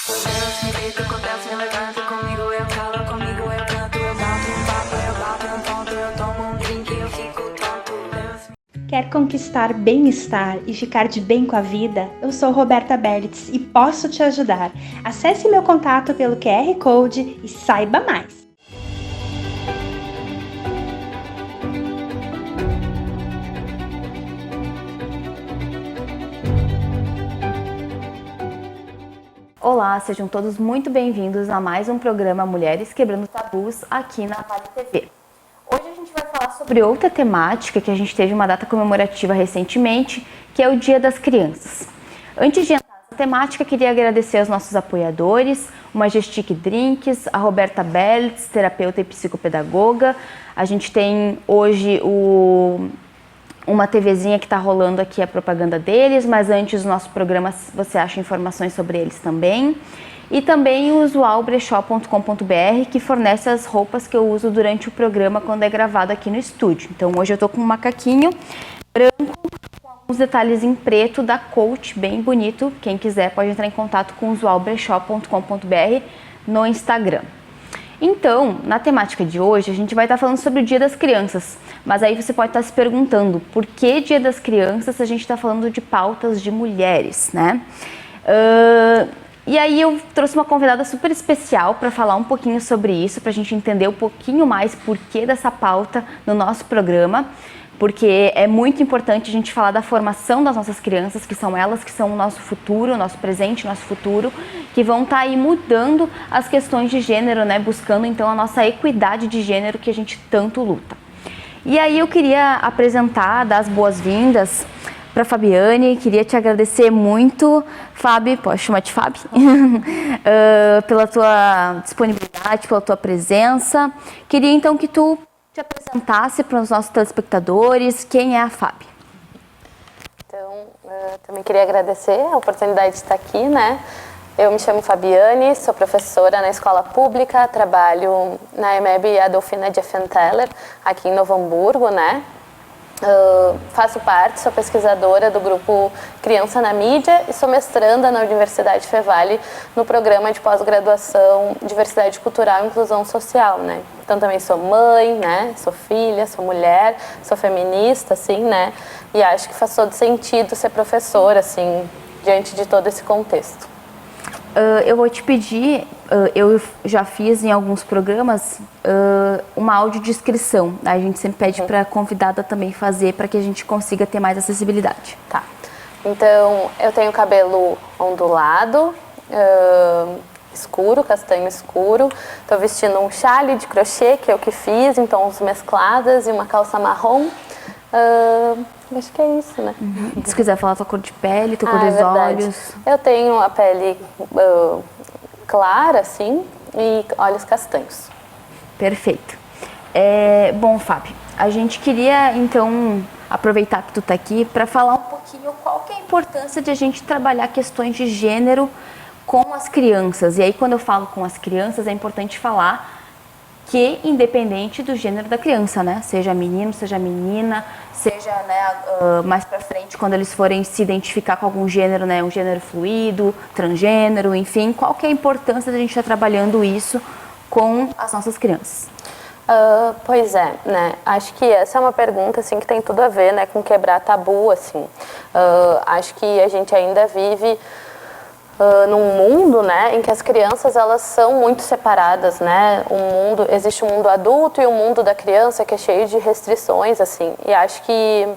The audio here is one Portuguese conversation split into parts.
Deus me deita, acontece, me levanta comigo, eu calo, comigo eu canto, eu bato um papo, eu bato um ponto, eu tomo um drink, eu fico tonto. Quer conquistar bem-estar e ficar de bem com a vida? Eu sou Roberta Berlitz e posso te ajudar. Acesse meu contato pelo QR Code e saiba mais. Olá, sejam todos muito bem-vindos a mais um programa Mulheres Quebrando Tabus aqui na Vale TV. Hoje a gente vai falar sobre outra temática que a gente teve uma data comemorativa recentemente, que é o Dia das Crianças. Antes de entrar nessa temática, queria agradecer aos nossos apoiadores, o Majestic Drinks, a Roberta Berlitz, terapeuta e psicopedagoga. A gente tem hoje uma TVzinha que está rolando aqui a propaganda deles, mas antes do nosso programa você acha informações sobre eles também. E também o usualbrechó.com.br, que fornece as roupas que eu uso durante o programa quando é gravado aqui no estúdio. Então hoje eu estou com um macaquinho branco com alguns detalhes em preto da Coach, bem bonito. Quem quiser pode entrar em contato com usualbrechó.com.br no Instagram. Então, na temática de hoje, a gente vai estar falando sobre o Dia das Crianças, mas aí você pode estar se perguntando por que Dia das Crianças se a gente está falando de pautas de mulheres, né? E aí eu trouxe uma convidada super especial para falar um pouquinho sobre isso, para a gente entender um pouquinho mais por que dessa pauta no nosso programa, porque é muito importante a gente falar da formação das nossas crianças, que são elas que são o nosso futuro, o nosso presente, o nosso futuro, que vão estar aí mudando as questões de gênero, né? Buscando então a nossa equidade de gênero que a gente tanto luta. E aí eu queria apresentar, dar as boas-vindas para Fabiane, queria te agradecer muito, Fabi, pode chamar de Fabi, pela tua disponibilidade, pela tua presença. Queria então que tu te apresentasse para os nossos telespectadores, quem é a Fabi? Então, também queria agradecer a oportunidade de estar aqui, né? Eu me chamo Fabiane, sou professora na escola pública, trabalho na EMEB Adolfina Diefenteller, aqui em Novo Hamburgo, né? Faço parte, sou pesquisadora do grupo Criança na Mídia e sou mestranda na Universidade Fevale no programa de pós-graduação Diversidade Cultural e Inclusão Social, né? Então também sou mãe, né? Sou filha, sou mulher, sou feminista, assim, né? E acho que faz todo sentido ser professora, assim, diante de todo esse contexto. Eu vou te pedir, eu já fiz em alguns programas uma audiodescrição. A gente sempre pede para a convidada também fazer para que a gente consiga ter mais acessibilidade. Tá. Então, eu tenho cabelo ondulado, escuro, castanho escuro. Estou vestindo um chale de crochê, que é o que fiz, em tons mescladas, e uma calça marrom. Acho que é isso, né? Se quiser falar tua cor de pele, tua cor dos olhos. Eu tenho a pele clara, assim, e olhos castanhos. Perfeito. Bom, Fábio, a gente queria, então, aproveitar que tu tá aqui para falar um pouquinho qual que é a importância de a gente trabalhar questões de gênero com as crianças. E aí, quando eu falo com as crianças, é importante falar que independente do gênero da criança, né? Seja menino, seja menina, seja, né, mais pra frente, quando eles forem se identificar com algum gênero, né? Um gênero fluido, transgênero, enfim. Qual que é a importância da gente estar trabalhando isso com as nossas crianças? Pois é, né? Acho que essa é uma pergunta, assim, que tem tudo a ver, né, com quebrar tabu, assim. Acho que a gente ainda vive num mundo, né, em que as crianças elas são muito separadas, né? Existe um mundo adulto e um mundo da criança que é cheio de restrições, assim. E acho que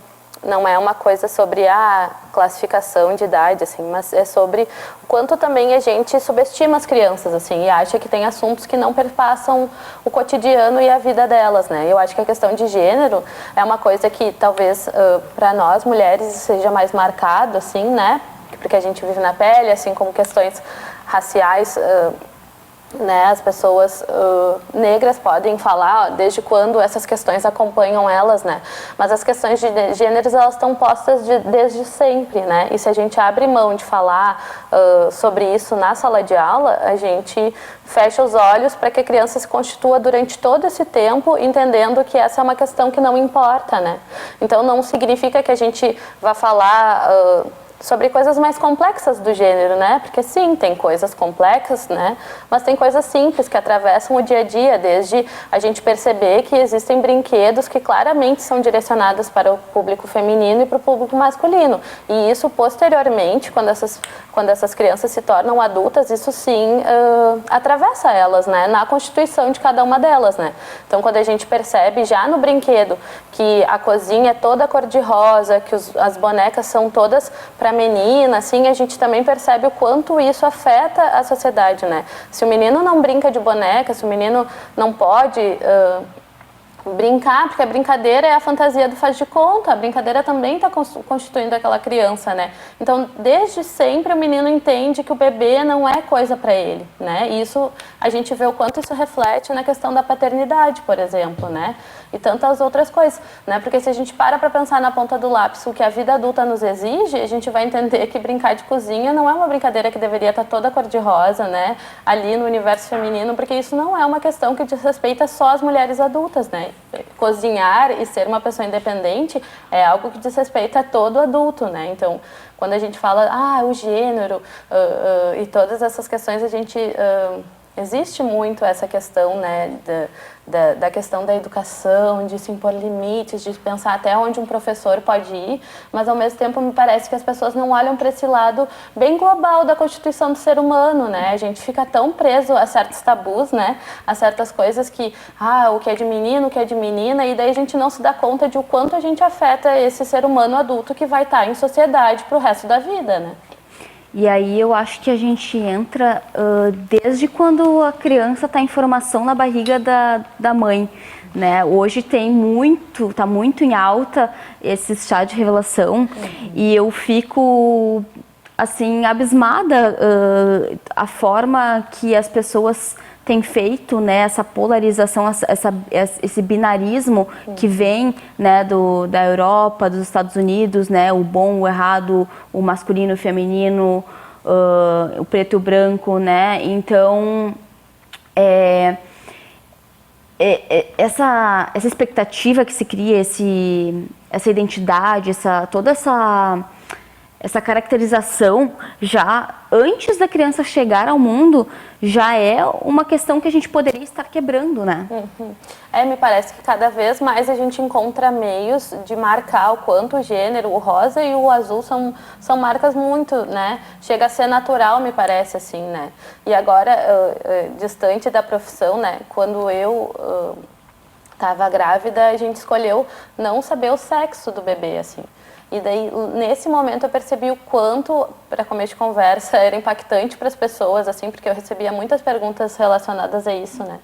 não é uma coisa sobre a classificação de idade, assim, mas é sobre o quanto também a gente subestima as crianças, assim, e acha que tem assuntos que não perpassam o cotidiano e a vida delas, né? Eu acho que a questão de gênero é uma coisa que talvez para nós mulheres seja mais marcado, assim, né? Porque a gente vive na pele, assim como questões raciais, né, as pessoas negras podem falar desde quando essas questões acompanham elas, né? Mas as questões de gêneros, elas estão postas desde sempre, né? E se a gente abre mão de falar sobre isso na sala de aula, a gente fecha os olhos para que a criança se constitua durante todo esse tempo, entendendo que essa é uma questão que não importa, né? Então não significa que a gente vá falar sobre coisas mais complexas do gênero, né? Porque sim, tem coisas complexas, né? Mas tem coisas simples que atravessam o dia a dia, desde a gente perceber que existem brinquedos que claramente são direcionados para o público feminino e para o público masculino. E isso, posteriormente, quando essas crianças se tornam adultas, isso sim atravessa elas, né? Na constituição de cada uma delas, né? Então, quando a gente percebe já no brinquedo que a cozinha é toda cor-de-rosa, que as bonecas são todas para menina, assim, a gente também percebe o quanto isso afeta a sociedade, né? Se o menino não brinca de boneca, se o menino não pode brincar, porque a brincadeira é a fantasia do faz de conta, a brincadeira também está constituindo aquela criança, né? Então, desde sempre o menino entende que o bebê não é coisa para ele, né? E isso, a gente vê o quanto isso reflete na questão da paternidade, por exemplo, né? E tantas outras coisas, né? Porque se a gente para pensar na ponta do lápis o que a vida adulta nos exige, a gente vai entender que brincar de cozinha não é uma brincadeira que deveria estar toda cor-de-rosa, né? Ali no universo feminino, porque isso não é uma questão que diz respeito a só as mulheres adultas, né? Cozinhar e ser uma pessoa independente é algo que diz respeito a todo adulto, né? Então, quando a gente fala, o gênero e todas essas questões, a gente... existe muito essa questão, né, da questão da educação, de se impor limites, de pensar até onde um professor pode ir, mas ao mesmo tempo me parece que as pessoas não olham para esse lado bem global da constituição do ser humano, né? A gente fica tão preso a certos tabus, né? A certas coisas que, o que é de menino, o que é de menina, e daí a gente não se dá conta de o quanto a gente afeta esse ser humano adulto que vai estar em sociedade para o resto da vida, né? E aí eu acho que a gente entra desde quando a criança está em formação na barriga da mãe, né? Hoje tá muito em alta esse chá de revelação, e eu fico assim abismada a forma que as pessoas têm feito, né, essa polarização, esse binarismo que vem, né, da Europa, dos Estados Unidos, né, o bom, o errado, o masculino, o feminino, o preto e o branco, né? Então, essa expectativa que se cria, essa identidade, toda essa caracterização, já antes da criança chegar ao mundo, já é uma questão que a gente poderia estar quebrando, né? Me parece que cada vez mais a gente encontra meios de marcar o quanto o gênero, o rosa e o azul são marcas muito, né? Chega a ser natural, me parece, assim, né? E agora, distante da profissão, né? Quando eu estava grávida, a gente escolheu não saber o sexo do bebê, assim. E daí, nesse momento, eu percebi o quanto, para começo de conversa, era impactante para as pessoas, assim, porque eu recebia muitas perguntas relacionadas a isso, né?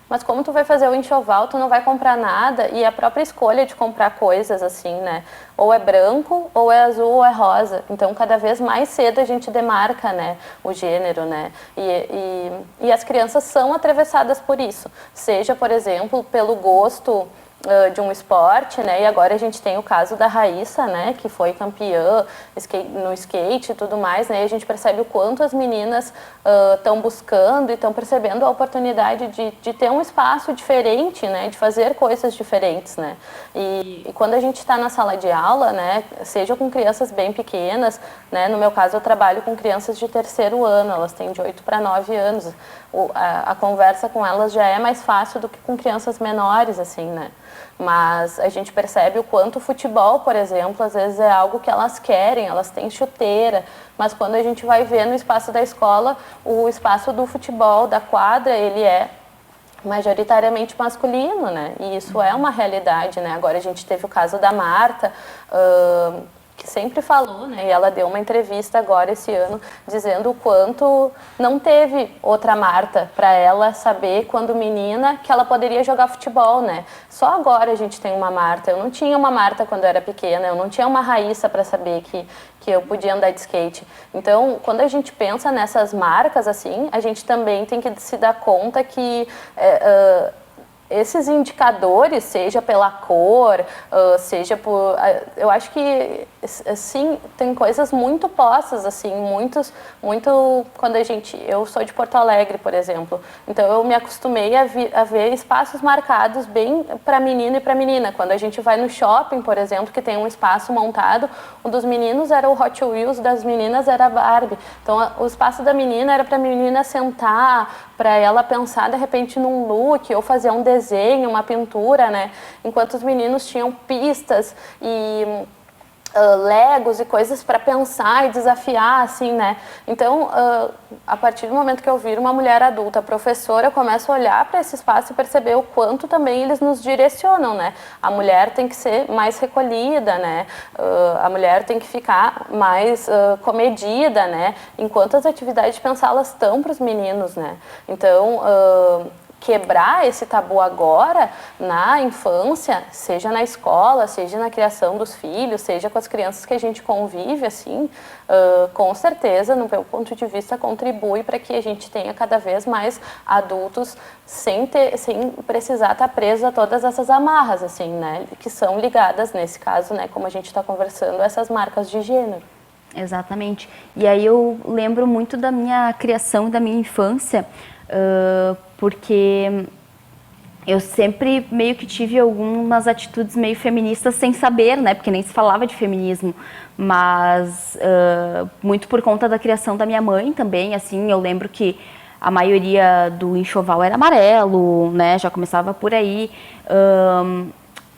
Mas como tu vai fazer o enxoval, tu não vai comprar nada, e a própria escolha de comprar coisas, assim, né? Ou é branco, ou é azul, ou é rosa. Então, cada vez mais cedo a gente demarca, né, o gênero, né? E as crianças são atravessadas por isso. Seja, por exemplo, pelo gosto de um esporte, né? E agora a gente tem o caso da Raíssa, né? Que foi campeã no skate e tudo mais, né? E a gente percebe o quanto as meninas estão buscando e estão percebendo a oportunidade de ter um espaço diferente, né? De fazer coisas diferentes, né? E quando a gente está na sala de aula, né? Seja com crianças bem pequenas, né? No meu caso, eu trabalho com crianças de 3º ano, elas têm de 8 para 9 anos. A conversa com elas já é mais fácil do que com crianças menores, assim, né? Mas a gente percebe o quanto o futebol, por exemplo, às vezes é algo que elas querem, elas têm chuteira, mas quando a gente vai ver no espaço da escola, o espaço do futebol, da quadra, ele é majoritariamente masculino, né? E isso é uma realidade, né? Agora a gente teve o caso da Marta, que sempre falou, né? E ela deu uma entrevista agora esse ano dizendo o quanto não teve outra Marta para ela saber quando menina que ela poderia jogar futebol, né? Só agora a gente tem uma Marta. Eu não tinha uma Marta quando eu era pequena, eu não tinha uma Raíssa para saber que eu podia andar de skate. Então, quando a gente pensa nessas marcas assim, a gente também tem que se dar conta que esses indicadores, seja pela cor, seja por... eu acho que, sim, tem coisas muito postas, assim, quando eu sou de Porto Alegre, por exemplo, então eu me acostumei a ver espaços marcados bem para menino e para menina. Quando a gente vai no shopping, por exemplo, que tem um espaço montado, o dos meninos era o Hot Wheels, das meninas era a Barbie. Então, o espaço da menina era para a menina sentar, para ela pensar, de repente, num look, ou fazer um desenho, uma pintura, né? Enquanto os meninos tinham pistas e legos e coisas para pensar e desafiar, assim, né? Então, a partir do momento que eu viro uma mulher adulta, professora, eu começo a olhar para esse espaço e perceber o quanto também eles nos direcionam, né? A mulher tem que ser mais recolhida, né? A mulher tem que ficar mais comedida, né? Enquanto as atividades de pensar, elas estão para os meninos, né? Então, quebrar esse tabu agora na infância, seja na escola, seja na criação dos filhos, seja com as crianças que a gente convive, assim, com certeza, no meu ponto de vista, contribui para que a gente tenha cada vez mais adultos sem precisar estar preso a todas essas amarras, assim, né, que são ligadas, nesse caso, né, como a gente está conversando, essas marcas de gênero. Exatamente. E aí eu lembro muito da minha criação, da minha infância, porque eu sempre meio que tive algumas atitudes meio feministas sem saber, né? Porque nem se falava de feminismo, mas muito por conta da criação da minha mãe também, assim, eu lembro que a maioria do enxoval era amarelo, né? Já começava por aí.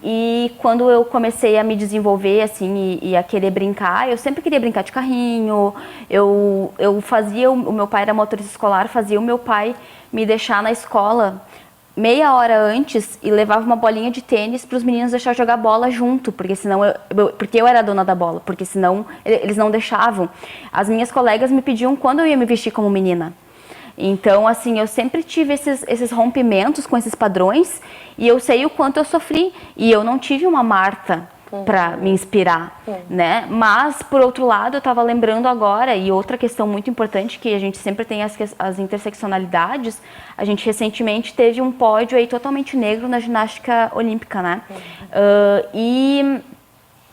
E quando eu comecei a me desenvolver, assim, e a querer brincar, eu sempre queria brincar de carrinho, eu fazia, o meu pai era motorista escolar, fazia o meu pai me deixar na escola meia hora antes e levava uma bolinha de tênis para os meninos deixar jogar bola junto, porque senão porque eu era a dona da bola, porque senão eles não deixavam. As minhas colegas me pediam quando eu ia me vestir como menina. Então, assim, eu sempre tive esses rompimentos com esses padrões e eu sei o quanto eu sofri. E eu não tive uma Marta para me inspirar, né? Mas, por outro lado, eu estava lembrando agora, e outra questão muito importante, que a gente sempre tem as interseccionalidades, a gente recentemente teve um pódio aí totalmente negro na ginástica olímpica, né? E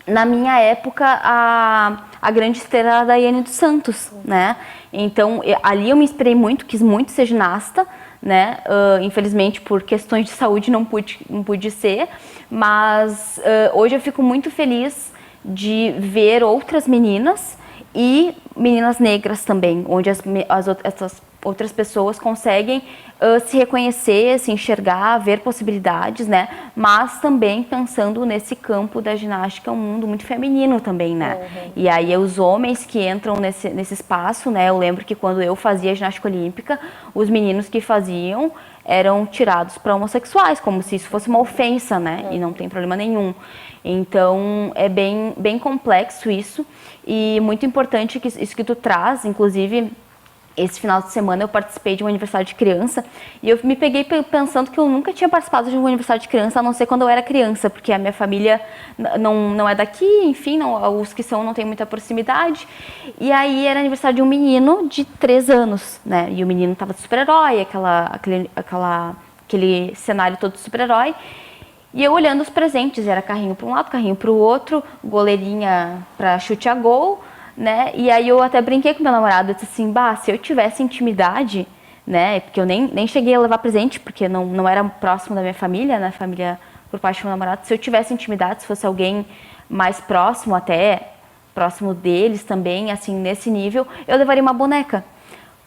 na minha época, a grande estrela era a Daiane dos Santos, né? Então, ali eu me inspirei muito, quis muito ser ginasta, né? Infelizmente, por questões de saúde, não pude ser, mas hoje eu fico muito feliz de ver outras meninas e meninas negras também, onde essas outras pessoas conseguem se reconhecer, se enxergar, ver possibilidades, né? Mas também pensando nesse campo da ginástica, um mundo muito feminino também, né? E aí os homens que entram nesse espaço, né? Eu lembro que quando eu fazia ginástica olímpica, os meninos que faziam eram tirados para homossexuais, como se isso fosse uma ofensa, né? E não tem problema nenhum. Então, é bem complexo isso e muito importante isso que tu traz, inclusive. Esse final de semana eu participei de um aniversário de criança e eu me peguei pensando que eu nunca tinha participado de um aniversário de criança, a não ser quando eu era criança, porque a minha família não é daqui, enfim, os que são não tem muita proximidade. E aí era aniversário de um menino de 3 anos, né? E o menino tava de super-herói, aquele cenário todo de super-herói. E eu olhando os presentes, era carrinho para um lado, carrinho para o outro, goleirinha para chute a gol, né? E aí eu até brinquei com meu namorado, eu disse assim, se eu tivesse intimidade, né? Porque eu nem cheguei a levar presente, porque não era próximo da minha família, né? Família por parte do meu namorado. Se eu tivesse intimidade, se fosse alguém mais próximo, até próximo deles também, assim, nesse nível, eu levaria uma boneca.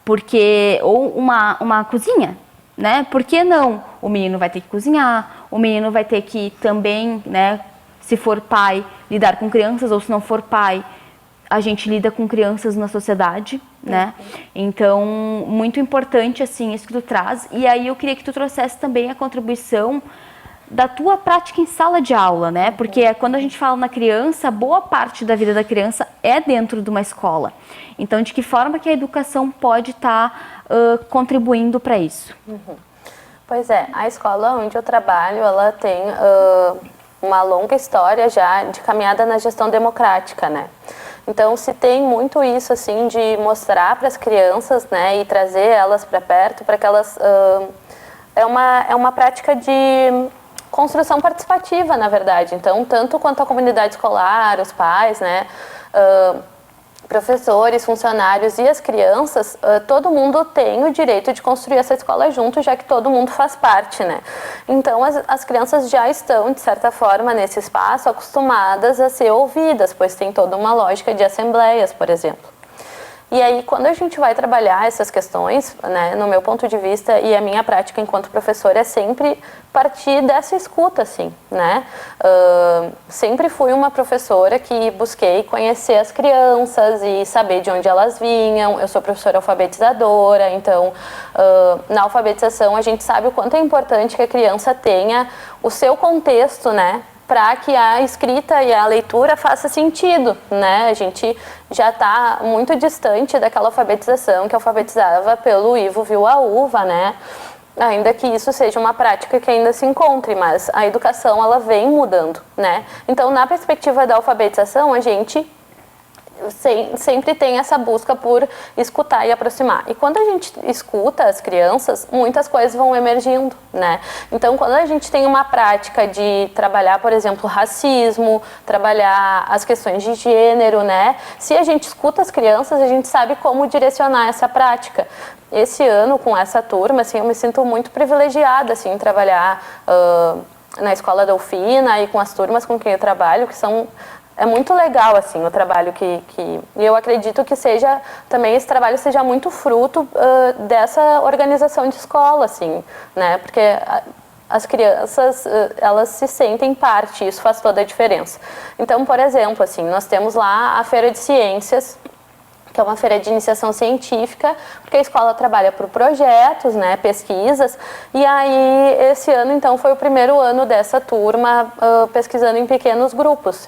Porque, ou uma cozinha, né? Por que não? O menino vai ter que cozinhar, o menino vai ter que também, né? Se for pai, lidar com crianças, ou se não for pai, a gente lida com crianças na sociedade, né? Então, muito importante, assim, isso que tu traz. E aí eu queria que tu trouxesse também a contribuição da tua prática em sala de aula, né? Porque quando a gente fala na criança, boa parte da vida da criança é dentro de uma escola. Então, de que forma que a educação pode estar contribuindo para isso? Pois é, a escola onde eu trabalho, ela tem uma longa história já de caminhada na gestão democrática, né? Então, se tem muito isso, assim, de mostrar para as crianças, né, e trazer elas para perto, para que elas é uma prática de construção participativa, na verdade. Então, tanto quanto a comunidade escolar, os pais, né, professores, funcionários e as crianças, todo mundo tem o direito de construir essa escola junto, já que todo mundo faz parte, né? Então, as crianças já estão, de certa forma, nesse espaço, acostumadas a ser ouvidas, pois tem toda uma lógica de assembleias, por exemplo. E aí, quando a gente vai trabalhar essas questões, né, no meu ponto de vista e a minha prática enquanto professora é sempre partir dessa escuta, assim, né? Sempre fui uma professora que busquei conhecer as crianças e saber de onde elas vinham. Eu sou professora alfabetizadora, então, na alfabetização a gente sabe o quanto é importante que a criança tenha o seu contexto, né? Para que a escrita e a leitura faça sentido, né? A gente já está muito distante daquela alfabetização que alfabetizava pelo Ivo viu a uva, né? Ainda que isso seja uma prática que ainda se encontre, mas a educação ela vem mudando, né? Então, na perspectiva da alfabetização, a gente sempre tem essa busca por escutar e aproximar. E quando a gente escuta as crianças, muitas coisas vão emergindo, né? Então, quando a gente tem uma prática de trabalhar, por exemplo, racismo, trabalhar as questões de gênero, né? Se a gente escuta as crianças, a gente sabe como direcionar essa prática. Esse ano, com essa turma, assim, eu me sinto muito privilegiada, assim, em trabalhar na Escola Delfina e com as turmas com quem eu trabalho, que são... É muito legal, assim, o trabalho que... E eu acredito que seja... Também esse trabalho seja muito fruto dessa organização de escola, assim, né? Porque as crianças, elas se sentem parte, isso faz toda a diferença. Então, por exemplo, assim, nós temos lá a Feira de Ciências, que é uma feira de iniciação científica, porque a escola trabalha por projetos, né, pesquisas, e aí esse ano, então, foi o primeiro ano dessa turma pesquisando em pequenos grupos.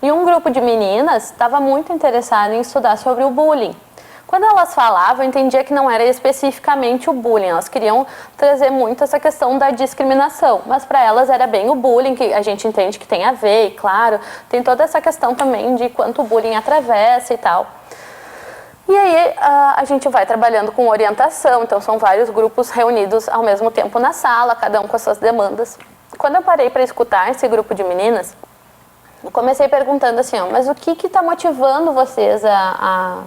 E um grupo de meninas estava muito interessado em estudar sobre o bullying. Quando elas falavam, eu entendia que não era especificamente o bullying, elas queriam trazer muito essa questão da discriminação, mas para elas era bem o bullying, que a gente entende que tem a ver, e claro, tem toda essa questão também de quanto o bullying atravessa e tal. E aí a gente vai trabalhando com orientação, então são vários grupos reunidos ao mesmo tempo na sala, cada um com as suas demandas. Quando eu parei para escutar esse grupo de meninas, eu comecei perguntando assim, ó, mas o que está motivando vocês a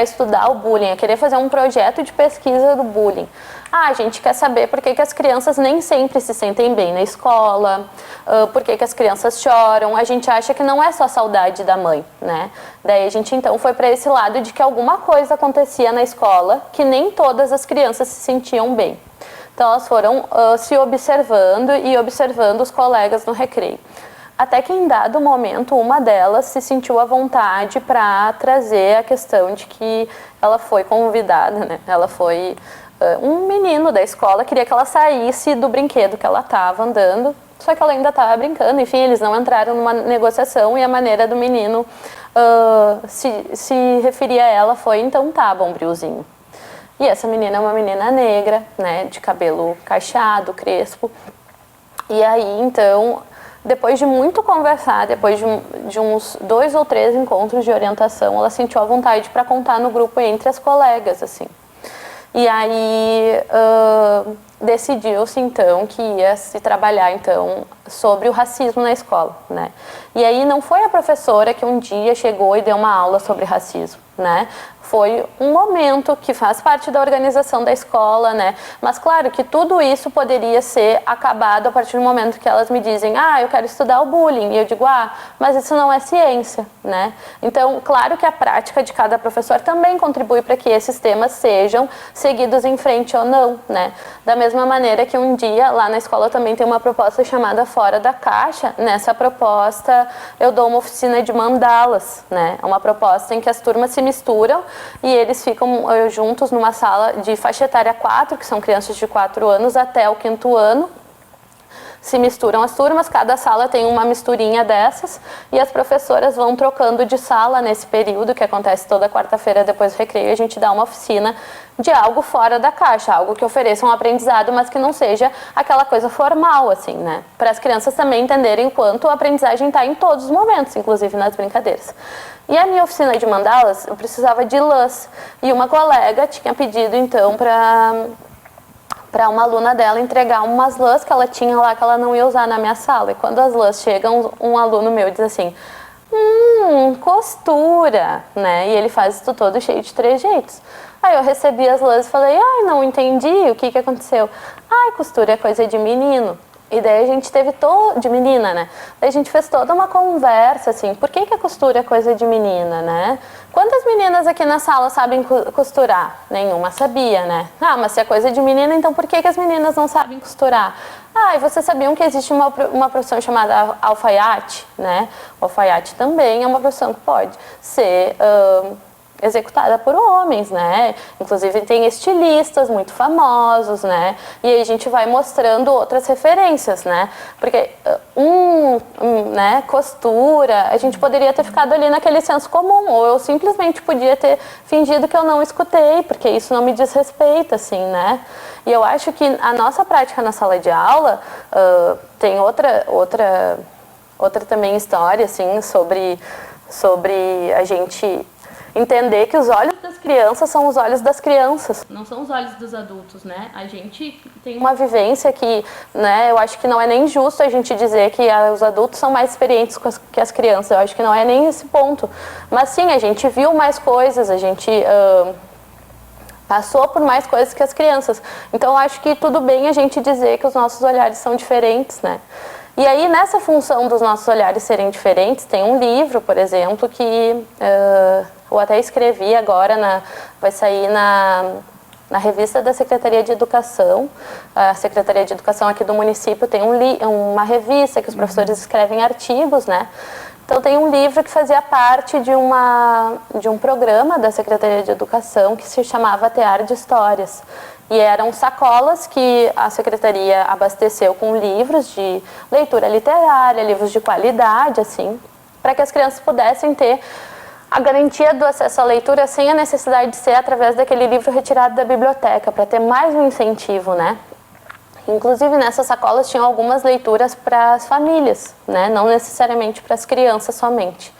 estudar o bullying, a querer fazer um projeto de pesquisa do bullying? A gente quer saber por que as crianças nem sempre se sentem bem na escola, por que as crianças choram, a gente acha que não é só saudade da mãe, né? Daí a gente então foi para esse lado de que alguma coisa acontecia na escola que nem todas as crianças se sentiam bem. Então elas foram se observando e observando os colegas no recreio. Até que em dado momento, uma delas se sentiu à vontade para trazer a questão de que ela foi convidada, né? Ela foi... um menino da escola queria que ela saísse do brinquedo que ela estava andando, só que ela ainda estava brincando. Enfim, eles não entraram numa negociação e a maneira do menino se referir a ela foi, então tá, Bombriozinho. E essa menina é uma menina negra, né? De cabelo cacheado, crespo. E aí, então... Depois de muito conversar, depois de uns 2 ou 3 encontros de orientação, ela sentiu a vontade para contar no grupo entre as colegas, assim. E aí decidiu-se, então, que ia se trabalhar, então, sobre o racismo na escola, né? E aí não foi a professora que um dia chegou e deu uma aula sobre racismo, né? Foi um momento que faz parte da organização da escola, né? Mas claro que tudo isso poderia ser acabado a partir do momento que elas me dizem, eu quero estudar o bullying. E eu digo, mas isso não é ciência, né? Então, claro que a prática de cada professor também contribui para que esses temas sejam seguidos em frente ou não, né? Da mesma maneira que um dia, lá na escola também tem uma proposta chamada Fora da Caixa. Nessa proposta, eu dou uma oficina de mandalas, né? É uma proposta em que as turmas se misturam e eles ficam juntos numa sala de faixa etária 4, que são crianças de 4 anos até o 5º ano. Se misturam as turmas, cada sala tem uma misturinha dessas e as professoras vão trocando de sala nesse período, que acontece toda quarta-feira depois do recreio. A gente dá uma oficina de algo fora da caixa, algo que ofereça um aprendizado, mas que não seja aquela coisa formal, assim, né? Para as crianças também entenderem o quanto a aprendizagem está em todos os momentos, inclusive nas brincadeiras. E a minha oficina de mandalas, eu precisava de lãs. E uma colega tinha pedido, então, para para uma aluna dela entregar umas lãs que ela tinha lá que ela não ia usar na minha sala. E quando as lãs chegam, um aluno meu diz assim, costura, né? E ele faz isso todo cheio de trejeitos. Aí eu recebi as lãs e falei, ai, não entendi, o que aconteceu? Ai, costura é coisa de menino. E daí a gente teve de menina, né? Daí a gente fez toda uma conversa, assim, por que a costura é coisa de menina, né? Quantas meninas aqui na sala sabem costurar? Nenhuma sabia, né? Ah, mas se é coisa de menina, então por que as meninas não sabem costurar? Ah, e vocês sabiam que existe uma profissão chamada alfaiate, né? O alfaiate também é uma profissão que pode ser executada por homens, né? Inclusive tem estilistas muito famosos, né? E aí a gente vai mostrando outras referências, né? Porque né, costura, a gente poderia ter ficado ali naquele senso comum, ou eu simplesmente podia ter fingido que eu não escutei, porque isso não me diz respeito, assim, né? E eu acho que a nossa prática na sala de aula tem outra também história, assim, sobre a gente entender que os olhos das crianças são os olhos das crianças, não são os olhos dos adultos, né? A gente tem uma vivência que, né, eu acho que não é nem justo a gente dizer que os adultos são mais experientes que as crianças, eu acho que não é nem esse ponto. Mas sim, a gente viu mais coisas, a gente passou por mais coisas que as crianças. Então eu acho que tudo bem a gente dizer que os nossos olhares são diferentes, né? E aí, nessa função dos nossos olhares serem diferentes, tem um livro, por exemplo, que eu até escrevi agora, vai sair na revista da Secretaria de Educação. A Secretaria de Educação aqui do município tem uma revista que os professores escrevem artigos, né? Então, tem um livro que fazia parte de um programa da Secretaria de Educação que se chamava Tear de Histórias. E eram sacolas que a Secretaria abasteceu com livros de leitura literária, livros de qualidade, assim, para que as crianças pudessem ter a garantia do acesso à leitura sem a necessidade de ser através daquele livro retirado da biblioteca, para ter mais um incentivo, né? Inclusive, nessas sacolas tinham algumas leituras para as famílias, né? Não necessariamente para as crianças somente.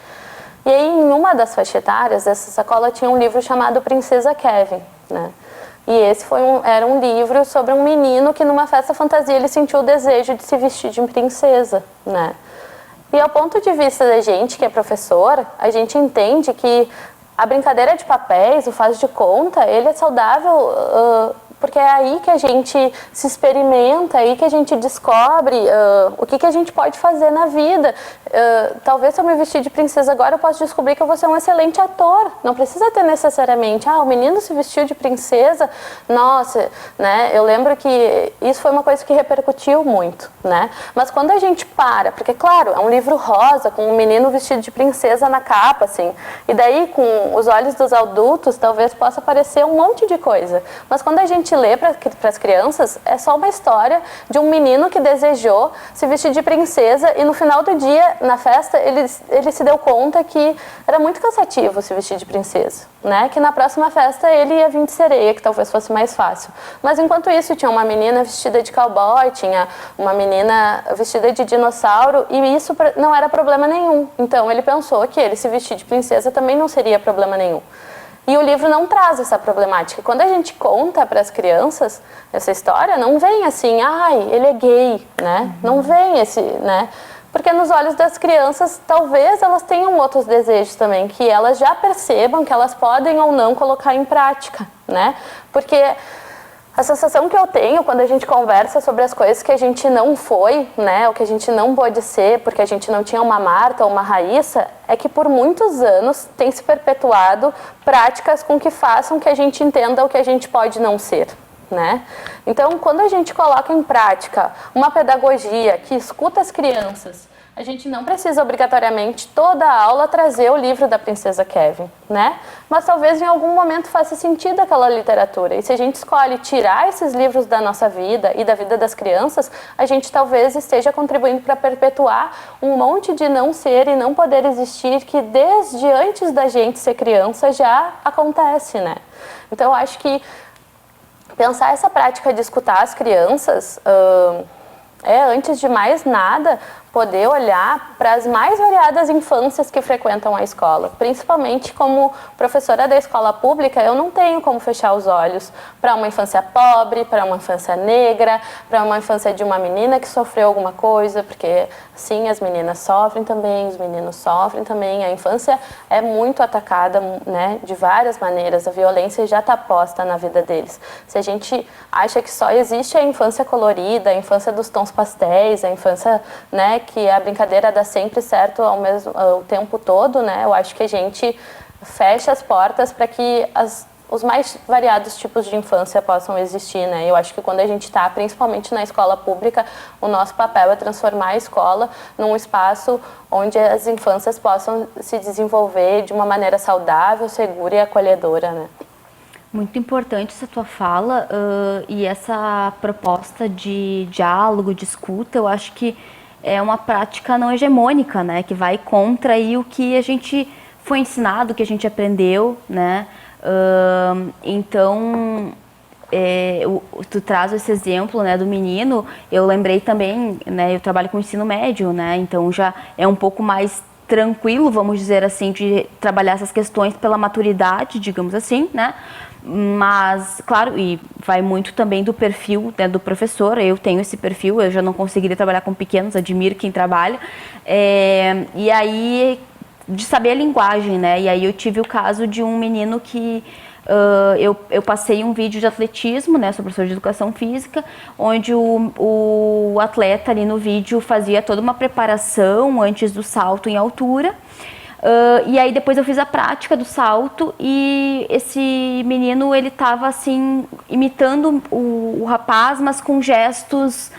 E aí, em uma das faixas etárias dessa sacola tinha um livro chamado Princesa Kevin, né? E esse era um livro sobre um menino que numa festa fantasia ele sentiu o desejo de se vestir de princesa, né? E ao ponto de vista da gente, que é professor, a gente entende que a brincadeira de papéis, o faz de conta, ele é saudável porque é aí que a gente se experimenta, é aí que a gente descobre o que a gente pode fazer na vida. Talvez se eu me vestir de princesa agora, eu posso descobrir que eu vou ser um excelente ator. Não precisa ter necessariamente, o menino se vestiu de princesa, nossa, né? Eu lembro que isso foi uma coisa que repercutiu muito, né? Mas quando a gente porque claro, é um livro rosa, com um menino vestido de princesa na capa, assim, e daí com os olhos dos adultos, talvez possa parecer um monte de coisa. Mas quando a gente lê para as crianças, é só uma história de um menino que desejou se vestir de princesa e no final do dia, na festa, ele se deu conta que era muito cansativo se vestir de princesa, né? Que na próxima festa ele ia vir de sereia, que talvez fosse mais fácil. Mas enquanto isso, tinha uma menina vestida de cowboy, tinha uma menina vestida de dinossauro e isso não era problema nenhum. Então ele pensou que ele se vestir de princesa também não seria problema nenhum. E o livro não traz essa problemática. Quando a gente conta para as crianças essa história, não vem assim, ele é gay, né? Não vem né? Porque nos olhos das crianças, talvez elas tenham outros desejos também, que elas já percebam que elas podem ou não colocar em prática, né? Porque a sensação que eu tenho quando a gente conversa sobre as coisas que a gente não foi, né, ou que a gente não pôde ser, porque a gente não tinha uma Marta ou uma Raíssa, é que por muitos anos tem se perpetuado práticas com que façam que a gente entenda o que a gente pode não ser, né? Então, quando a gente coloca em prática uma pedagogia que escuta as crianças, a gente não precisa obrigatoriamente toda a aula trazer o livro da Princesa Kevin, né? Mas talvez em algum momento faça sentido aquela literatura. E se a gente escolhe tirar esses livros da nossa vida e da vida das crianças, a gente talvez esteja contribuindo para perpetuar um monte de não ser e não poder existir que desde antes da gente ser criança já acontece, né? Então eu acho que pensar essa prática de escutar as crianças antes de mais nada, poder olhar para as mais variadas infâncias que frequentam a escola. Principalmente como professora da escola pública, eu não tenho como fechar os olhos para uma infância pobre, para uma infância negra, para uma infância de uma menina que sofreu alguma coisa, porque sim, as meninas sofrem também, os meninos sofrem também. A infância é muito atacada, né, de várias maneiras. A violência já está posta na vida deles. Se a gente acha que só existe a infância colorida, a infância dos tons pastéis, a infância, né, que a brincadeira dá sempre certo ao tempo todo, né, eu acho que a gente fecha as portas para que os mais variados tipos de infância possam existir, né? Eu acho que quando a gente está, principalmente na escola pública, o nosso papel é transformar a escola num espaço onde as infâncias possam se desenvolver de uma maneira saudável, segura e acolhedora, né? Muito importante essa tua fala e essa proposta de diálogo, de escuta, eu acho que é uma prática não hegemônica, né? Que vai contra aí o que a gente foi ensinado, o que a gente aprendeu, né? Então, tu traz esse exemplo, né, do menino, eu lembrei também, né, eu trabalho com ensino médio, né? Então já é um pouco mais tranquilo, vamos dizer assim, de trabalhar essas questões pela maturidade, digamos assim, né? Mas, claro, e vai muito também do perfil, né, do professor. Eu tenho esse perfil, eu já não conseguiria trabalhar com pequenos, admiro quem trabalha. E aí, de saber a linguagem, né? E aí eu tive o caso de um menino que eu passei um vídeo de atletismo, né? Sou professora de educação física, onde o atleta ali no vídeo fazia toda uma preparação antes do salto em altura. E aí depois eu fiz a prática do salto e esse menino, ele estava assim, imitando o rapaz, mas com gestos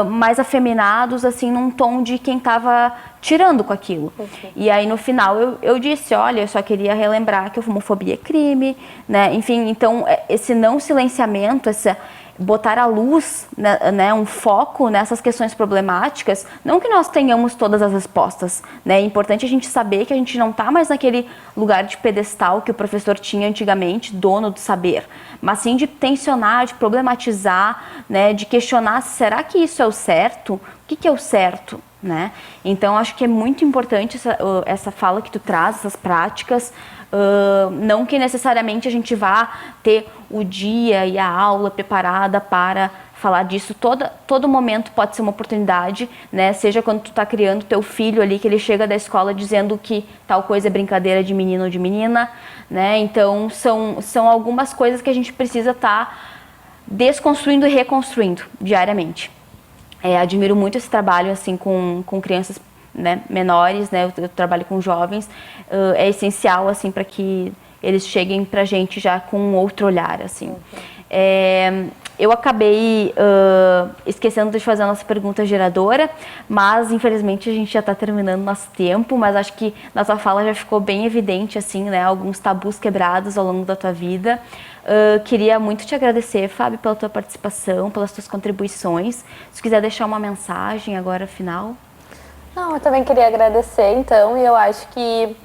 mais afeminados, assim, num tom de quem estava tirando com aquilo. E aí no final eu disse, olha, eu só queria relembrar que a homofobia é crime, né? Enfim, então esse não silenciamento, essa botar à luz, né, um foco nessas questões problemáticas, não que nós tenhamos todas as respostas, né? É importante a gente saber que a gente não está mais naquele lugar de pedestal que o professor tinha antigamente, dono do saber, mas sim de tensionar, de problematizar, né, de questionar, será que isso é o certo? O que é o certo? Né? Então acho que é muito importante essa fala que tu traz, essas práticas, não que necessariamente a gente vá ter o dia e a aula preparada para falar disso, todo momento pode ser uma oportunidade, né? Seja quando tu está criando teu filho ali, que ele chega da escola dizendo que tal coisa é brincadeira de menino ou de menina, né? Então são algumas coisas que a gente precisa estar desconstruindo e reconstruindo diariamente. Admiro muito esse trabalho assim com crianças, né, menores, né? Eu trabalho com jovens, é essencial assim para que eles cheguem para a gente já com um outro olhar, assim. Eu acabei esquecendo de fazer a nossa pergunta geradora, mas infelizmente a gente já está terminando nosso tempo, mas acho que na tua fala já ficou bem evidente, assim, né, alguns tabus quebrados ao longo da tua vida. Queria muito te agradecer, Fábio, pela tua participação, pelas tuas contribuições. Se quiser deixar uma mensagem agora, final. Não, eu também queria agradecer, então, e eu acho que,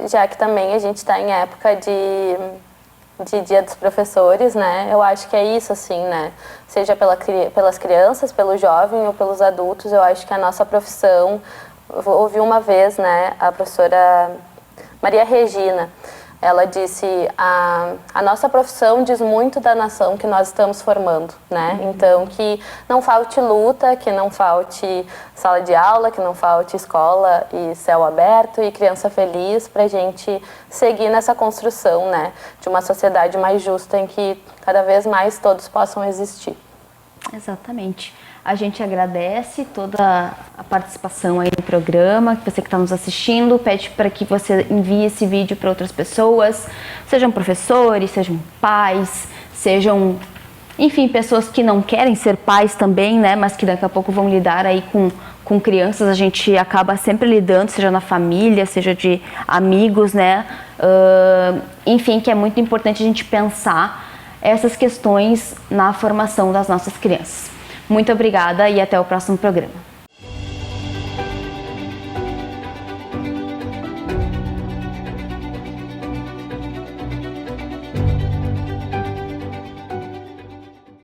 já que também a gente está em época de Dia dos Professores, né, eu acho que é isso, assim, né, seja pelas crianças, pelo jovem ou pelos adultos, eu acho que a nossa profissão, eu ouvi uma vez, né, a professora Maria Regina, ela disse, a nossa profissão diz muito da nação que nós estamos formando, né? Então, que não falte luta, que não falte sala de aula, que não falte escola e céu aberto e criança feliz, para a gente seguir nessa construção, né? De uma sociedade mais justa em que cada vez mais todos possam existir. Exatamente. A gente agradece toda a participação aí no programa, que você que está nos assistindo, pede para que você envie esse vídeo para outras pessoas, sejam professores, sejam pais, sejam, enfim, pessoas que não querem ser pais também, né, mas que daqui a pouco vão lidar aí com crianças. A gente acaba sempre lidando, seja na família, seja de amigos, né, enfim, que é muito importante a gente pensar essas questões na formação das nossas crianças. Muito obrigada e até o próximo programa.